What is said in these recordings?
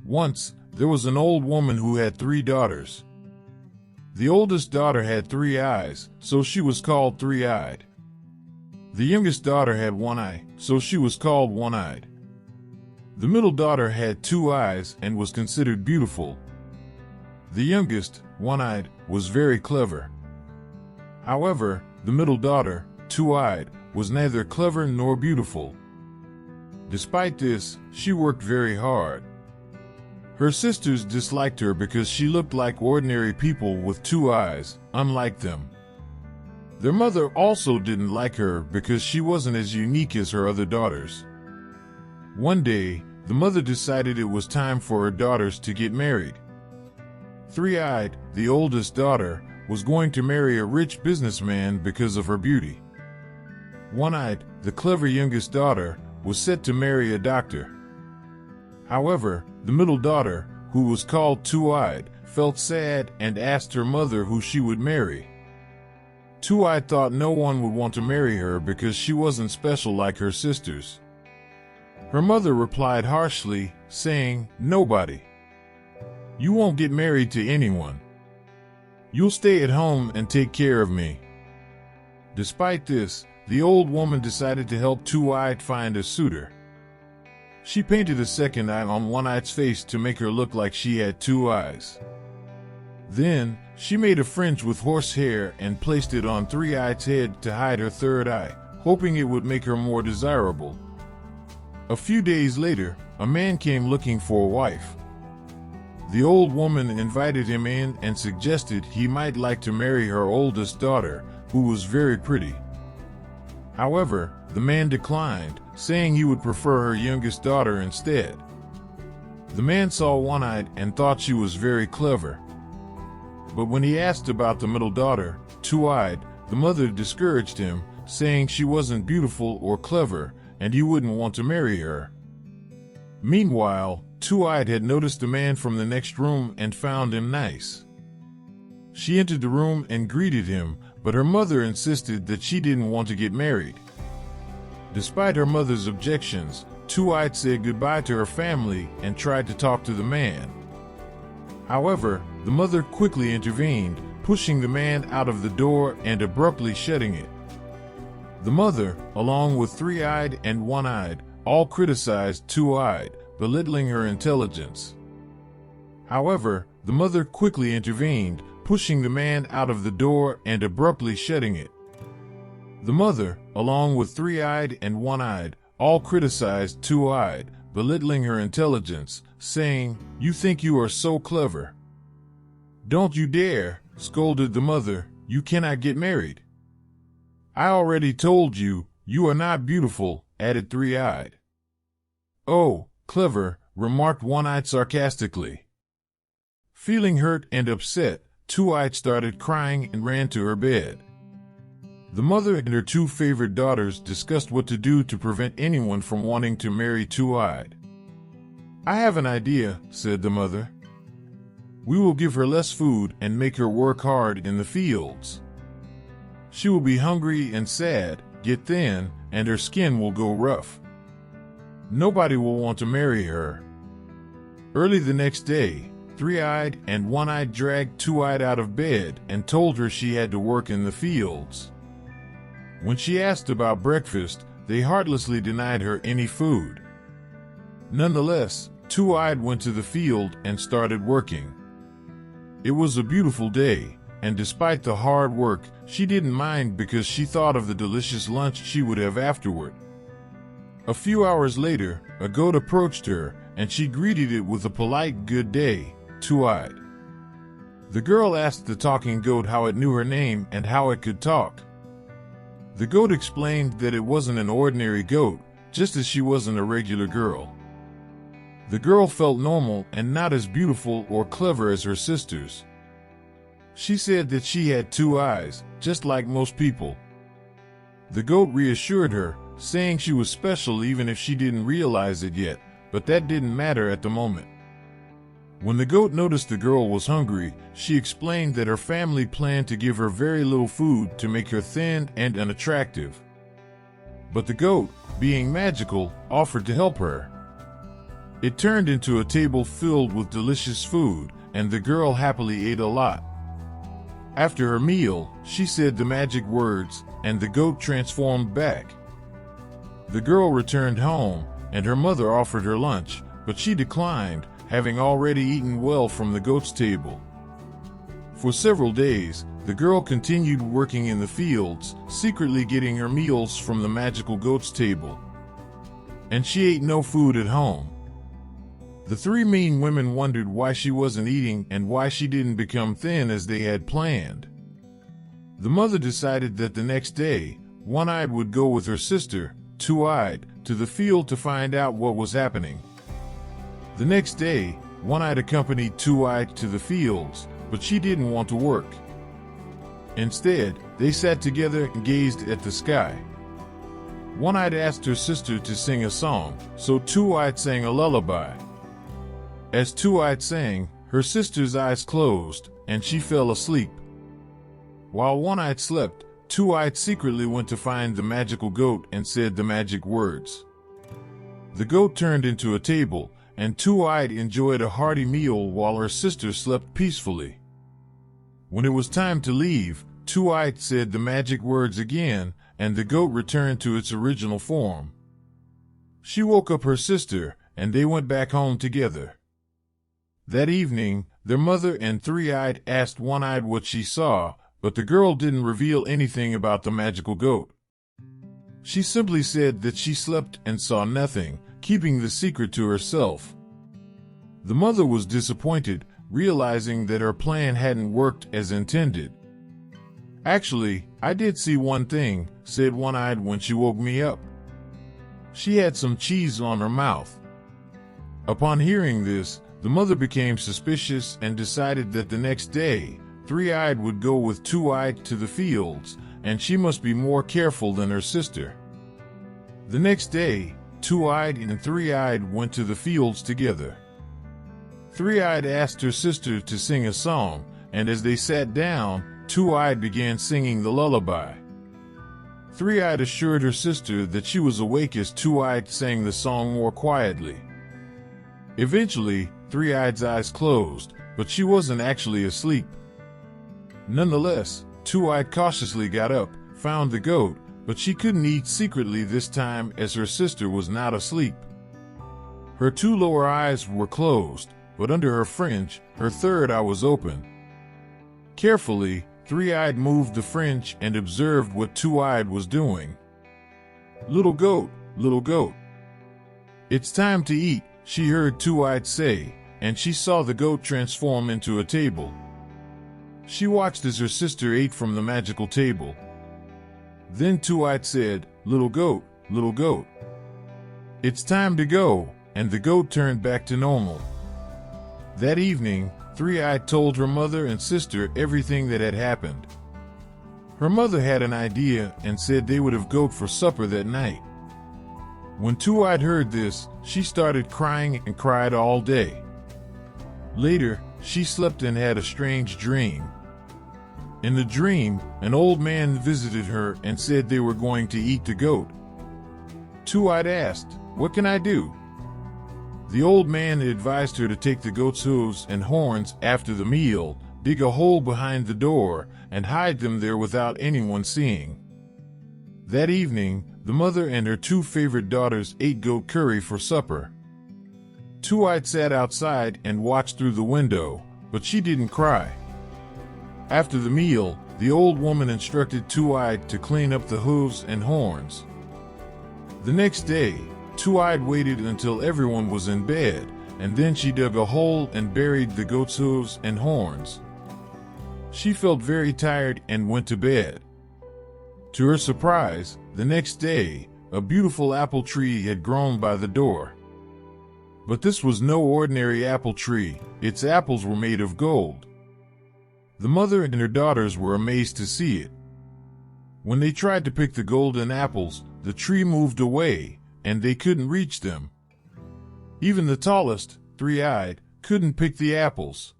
Once, there was an old woman who had 3 daughters. The oldest daughter had 3 eyes, so she was called three-eyed. The youngest daughter had 1 eye, so she was called one-eyed. The middle daughter had 2 eyes and was considered beautiful. The youngest, one-eyed, was very clever. However, the middle daughter, two-eyed, was neither clever nor beautiful. Despite this, she worked very hard. Her sisters disliked her because she looked like ordinary people with 2 eyes, unlike them. Their mother also didn't like her because she wasn't as unique as her other daughters. One day, the mother decided it was time for her daughters to get married. Three-eyed, the oldest daughter, was going to marry a rich businessman because of her beauty. One-eyed, the clever youngest daughter, was set to marry a doctor. However, the middle daughter, who was called two-eyed, felt sad and asked her mother who she would marry. Two-eyed thought no one would want to marry her because she wasn't special like her sisters. Her mother replied harshly, saying, "Nobody. You won't get married to anyone. You'll stay at home and take care of me." Despite this, the old woman decided to help Two-Eyed find a suitor. She painted a second eye on One-Eye's face to make her look like she had 2 eyes. Then, she made a fringe with horsehair and placed it on Three-Eyed's head to hide her 3rd eye, hoping it would make her more desirable. A few days later, a man came looking for a wife. The old woman invited him in and suggested he might like to marry her oldest daughter, who was very pretty. However, the man declined, saying he would prefer her youngest daughter instead. The man saw One-Eyed and thought she was very clever. But when he asked about the middle daughter, Two-Eyed, the mother discouraged him, saying she wasn't beautiful or clever, and he wouldn't want to marry her. Meanwhile, Two-Eyed had noticed a man from the next room and found him nice. She entered the room and greeted him, but her mother insisted that she didn't want to get married. Despite her mother's objections, Two-Eyed said goodbye to her family and tried to talk to the man. However, the mother quickly intervened, pushing the man out of the door and abruptly shutting it. The mother, along with Three-Eyed and One-Eyed, all criticized Two-Eyed, belittling her intelligence. However, the mother quickly intervened, pushing the man out of the door and abruptly shutting it. The mother, along with Three-Eyed and One-Eyed, all criticized Two-Eyed, belittling her intelligence, saying, "You think you are so clever. Don't you dare," scolded the mother, "you cannot get married." "I already told you, you are not beautiful," added Three-Eyed. "Oh, clever," remarked One-Eyed sarcastically. Feeling hurt and upset, Two-Eyed started crying and ran to her bed. The mother and her 2 favorite daughters discussed what to do to prevent anyone from wanting to marry Two-Eyed. "I have an idea," said the mother. "We will give her less food and make her work hard in the fields. She will be hungry and sad, get thin, and her skin will go rough. Nobody will want to marry her." Early the next day, Three-Eyed and One-Eyed dragged Two-Eyed out of bed and told her she had to work in the fields. When she asked about breakfast, they heartlessly denied her any food. Nonetheless, Two-Eyed went to the field and started working. It was a beautiful day, and despite the hard work, she didn't mind because she thought of the delicious lunch she would have afterward. A few hours later, a goat approached her, and she greeted it with a polite "Good day, Two-Eyed." The girl asked the talking goat how it knew her name and how it could talk. The goat explained that it wasn't an ordinary goat, just as she wasn't a regular girl. The girl felt normal and not as beautiful or clever as her sisters. She said that she had 2 eyes, just like most people. The goat reassured her, saying she was special even if she didn't realize it yet, but that didn't matter at the moment. When the goat noticed the girl was hungry, she explained that her family planned to give her very little food to make her thin and unattractive. But the goat, being magical, offered to help her. It turned into a table filled with delicious food, and the girl happily ate a lot. After her meal, she said the magic words, and the goat transformed back. The girl returned home, and her mother offered her lunch, but she declined, having already eaten well from the goat's table. For several days, the girl continued working in the fields, secretly getting her meals from the magical goat's table. And she ate no food at home. The three mean women wondered why she wasn't eating and why she didn't become thin as they had planned. The mother decided that the next day, One-Eyed would go with her sister, Two-Eyed, to the field to find out what was happening. The next day, One-Eyed accompanied Two-Eyed to the fields, but she didn't want to work. Instead, they sat together and gazed at the sky. One-Eyed asked her sister to sing a song, so Two-Eyed sang a lullaby. As Two-Eyed sang, her sister's eyes closed, and she fell asleep. While One-Eyed slept, Two-Eyed secretly went to find the magical goat and said the magic words. The goat turned into a table, and Two-Eyed enjoyed a hearty meal while her sister slept peacefully. When it was time to leave, Two-Eyed said the magic words again, and the goat returned to its original form. She woke up her sister, and they went back home together. That evening, their mother and Three-Eyed asked One-Eyed what she saw, but the girl didn't reveal anything about the magical goat. She simply said that she slept and saw nothing, keeping the secret to herself. The mother was disappointed, realizing that her plan hadn't worked as intended. "Actually, I did see one thing," said One-Eyed when she woke me up. She had some cheese on her mouth. Upon hearing this, the mother became suspicious and decided that the next day, Three-Eyed would go with Two-Eyed to the fields, and she must be more careful than her sister. The next day, Two-Eyed and Three-Eyed went to the fields together. Three-Eyed asked her sister to sing a song, and as they sat down, Two-Eyed began singing the lullaby. Three-Eyed assured her sister that she was awake as Two-Eyed sang the song more quietly. Eventually, Three-Eyed's eyes closed, but she wasn't actually asleep. Nonetheless, Two-Eyed cautiously got up, found the goat, but she couldn't eat secretly this time as her sister was not asleep. Her two lower eyes were closed, but under her fringe, her third eye was open. Carefully, Three-Eyed moved the fringe and observed what Two-Eyed was doing. Little goat, it's time to eat," she heard Two-Eyed say, and she saw the goat transform into a table. She watched as her sister ate from the magical table. Then Two-Eyed said, little goat, it's time to go," and the goat turned back to normal. That evening, Three-Eyed told her mother and sister everything that had happened. Her mother had an idea and said they would have goat for supper that night. When Two-Eyed heard this, she started crying and cried all day. Later, she slept and had a strange dream. In the dream, an old man visited her and said they were going to eat the goat. Two-Eyed asked, "What can I do?" The old man advised her to take the goat's hooves and horns after the meal, dig a hole behind the door, and hide them there without anyone seeing. That evening, the mother and her two favorite daughters ate goat curry for supper. Two-Eyed sat outside and watched through the window, but she didn't cry. After the meal, the old woman instructed Two-Eyed to clean up the hooves and horns. The next day, Two-Eyed waited until everyone was in bed, and then she dug a hole and buried the goat's hooves and horns. She felt very tired and went to bed. To her surprise, the next day, a beautiful apple tree had grown by the door. But this was no ordinary apple tree, its apples were made of gold. The mother and her daughters were amazed to see it. When they tried to pick the golden apples, the tree moved away, and they couldn't reach them. Even the tallest, Three-Eyed, couldn't pick the apples.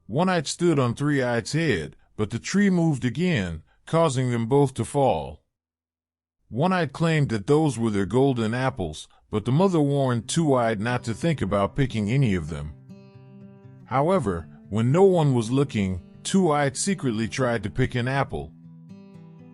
One-Eyed stood on Three-Eyed's head, but the tree moved again, causing them both to fall. One-Eyed claimed that those were their golden apples, but the mother warned Two-Eyed not to think about picking any of them. However, when no one was looking, Two-Eyed secretly tried to pick an apple.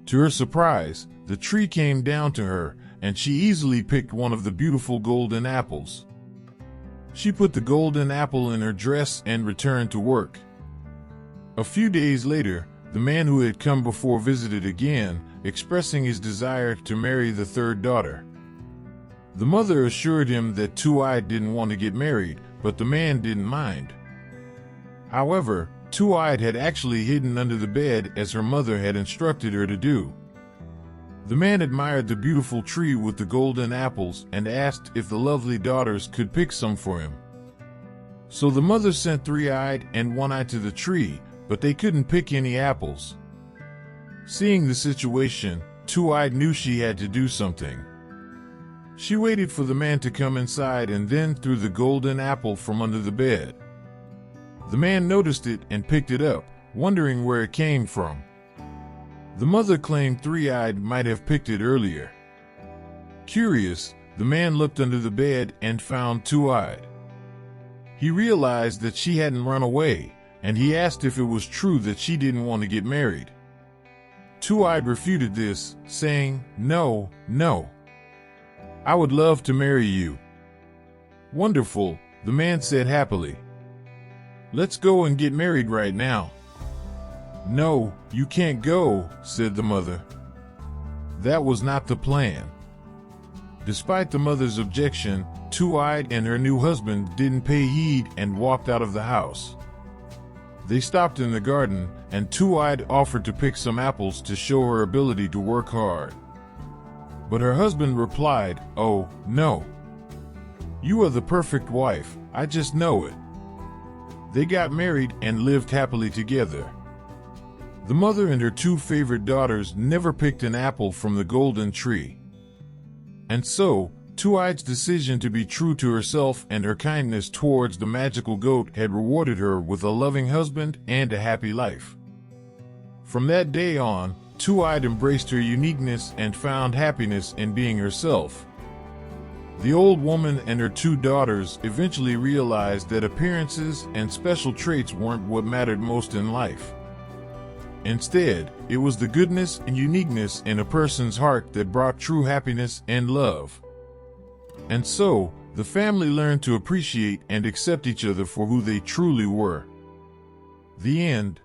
To her surprise, the tree came down to her, and she easily picked one of the beautiful golden apples. She put the golden apple in her dress and returned to work. A few days later, the man who had come before visited again, expressing his desire to marry the third daughter. The mother assured him that Two-Eyed didn't want to get married, but the man didn't mind. However, Two-Eyed had actually hidden under the bed as her mother had instructed her to do. The man admired the beautiful tree with the golden apples and asked if the lovely daughters could pick some for him. So the mother sent Three-Eyed and One-Eyed to the tree, but they couldn't pick any apples. Seeing the situation, Two-Eyed knew she had to do something. She waited for the man to come inside and then threw the golden apple from under the bed. The man noticed it and picked it up, wondering where it came from. The mother claimed Three-Eyed might have picked it earlier. Curious, the man looked under the bed and found Two-Eyed. He realized that she hadn't run away, and he asked if it was true that she didn't want to get married. Two-Eyed refuted this, saying, "No, no. I would love to marry you." "Wonderful," the man said happily. "Let's go and get married right now." "No, you can't go," said the mother. That was not the plan. Despite the mother's objection, Two-Eyed and her new husband didn't pay heed and walked out of the house. They stopped in the garden, and Two-Eyed offered to pick some apples to show her ability to work hard. But her husband replied, "Oh, no. You are the perfect wife, I just know it." They got married and lived happily together. The mother and her two favorite daughters never picked an apple from the golden tree. And so, Two-Eyed's decision to be true to herself and her kindness towards the magical goat had rewarded her with a loving husband and a happy life. From that day on, Two-Eyed embraced her uniqueness and found happiness in being herself. The old woman and her two daughters eventually realized that appearances and special traits weren't what mattered most in life. Instead, it was the goodness and uniqueness in a person's heart that brought true happiness and love. And so, the family learned to appreciate and accept each other for who they truly were. The end.